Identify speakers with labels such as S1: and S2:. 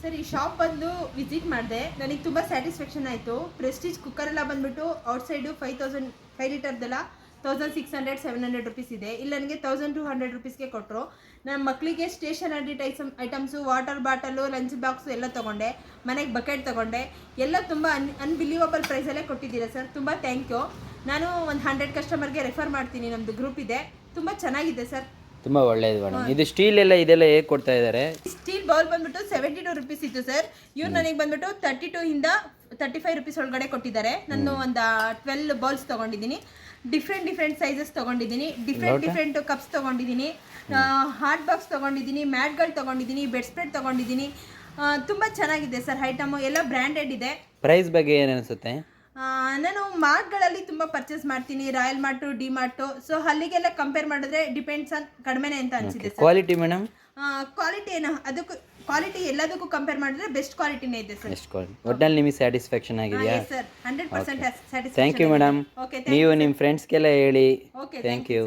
S1: Sir ಈ shop ಬಂದು visit ಮಾಡಿದೆ, ನನಗೆ ತುಂಬ ಸ್ಯಾಟಿಸ್ಫ್ಯಾಕ್ಷನ್ ಆಯಿತು. ಪ್ರೆಸ್ಟೀಜ್ ಕುಕ್ಕರ್ ಎಲ್ಲ ಬಂದ್ಬಿಟ್ಟು ಔಟ್ಸೈಡು 5 ಲೀಟರ್ದೆಲ್ಲ 1600-700 ರುಪೀಸ್ ಇದೆ. ಇಲ್ಲಿ ನನಗೆ 1200 ರುಪೀಸ್ಗೆ ಕೊಟ್ಟರು. ನನ್ನ ಮಕ್ಕಳಿಗೆ stationery items, water bottle, lunch box ಎಲ್ಲ ತೊಗೊಂಡೆ. ಮನೆಗೆ ಬಕೆಟ್ ತೊಗೊಂಡೆ. ಎಲ್ಲ ತುಂಬ ಅನ್ಬಿಲೀವಬಲ್ ಪ್ರೈಸಲ್ಲೇ ಕೊಟ್ಟಿದ್ದೀರಾ ಸರ್, ತುಂಬ ಥ್ಯಾಂಕ್ ಯು. ನಾನು ಒಂದು 100 ಕಸ್ಟಮರ್ಗೆ ರೆಫರ್ ಮಾಡ್ತೀನಿ. ನಮ್ಮದು ಗ್ರೂಪ್ ಇದೆ, ತುಂಬ ಚೆನ್ನಾಗಿದೆ ಸರ್.
S2: ತುಂಬ ಒಳ್ಳೇದು ಮೇಡಮ್. ಇದು ಸ್ಟೀಲ್ ಎಲ್ಲ ಇದೆಲ್ಲ ಹೇಗೆ ಕೊಡ್ತಾ ಇದ್ದಾರೆ?
S1: ಸ್ಟೀಲ್ ಬೌಲ್ ಬಂದ್ಬಿಟ್ಟು 72 ರುಪೀಸ್ ಇತ್ತು ಸರ್. ಇವ್ರು ನನಗೆ ಬಂದ್ಬಿಟ್ಟು 32 ಇಂದ 35 ರುಪೀಸ್ ಒಳಗಡೆ ಕೊಟ್ಟಿದ್ದಾರೆ. ನಾನು ಒಂದು 12 ಬೌಲ್ಸ್ ತೊಗೊಂಡಿದ್ದೀನಿ. ಡಿಫ್ರೆಂಟ್ ಸೈಜಸ್ ತೊಗೊಂಡಿದ್ದೀನಿ. ಡಿಫ್ರೆಂಟ್ ಕಪ್ಸ್ ತೊಗೊಂಡಿದ್ದೀನಿ. ಹಾಟ್ ಬಾಕ್ಸ್ ತೊಗೊಂಡಿದ್ದೀನಿ. ಮ್ಯಾಟ್ಗಳು ತೊಗೊಂಡಿದ್ದೀನಿ. ಬೆಡ್ ಸ್ಪ್ರೆಡ್ ತೊಗೊಂಡಿದ್ದೀನಿ. ತುಂಬ ಚೆನ್ನಾಗಿದೆ ಸರ್ ಐಟಮು, ಎಲ್ಲ ಬ್ರ್ಯಾಂಡೆಡ್ ಇದೆ.
S2: ಪ್ರೈಸ್ ಬಗ್ಗೆ ಏನು ಅನಿಸುತ್ತೆ?
S1: ನಾನು ಮಾರ್ಟ್ಗಳಲ್ಲಿ ತುಂಬ ಪರ್ಚೇಸ್ ಮಾಡ್ತೀನಿ, royal mart, D mart. So ಅಲ್ಲಿಗೆಲ್ಲ ಕಂಪೇರ್ ಮಾಡಿದ್ರೆ ಡಿಪೆಂಡ್ಸ್ ಆನ್ ಕಡಿಮೆನೆ ಅಂತ ಅನಿಸಿದೆ ಸರ್.
S2: Quality madam?
S1: ಕ್ವಾಲಿಟಿ ಏನು, ಅದಕ್ಕೂ ಕ್ವಾಲಿಟಿ ಎಲ್ಲದಕ್ಕೂ ಕಂಪೇರ್ ಮಾಡಿದ್ರೆ ಬೆಸ್ಟ್ ಕ್ವಾಲಿಟಿನೇ ಇದೆ ಸರ್.
S2: Best quality. ಒಟ್ಟಿನಲ್ಲಿ ನಿಮಗೆ ಸ್ಯಾಟಿಸ್ಫ್ಯಾಕ್ಷನ್ ಆಗಿದೆಯಾ?
S1: Sir 100% satisfaction.
S2: Thank you madam. ನೀವು ನಿಮ್ಮ ಫ್ರೆಂಡ್ಸ್ಗೆಲ್ಲ ಹೇಳಿ.
S1: Okay,
S2: thank you.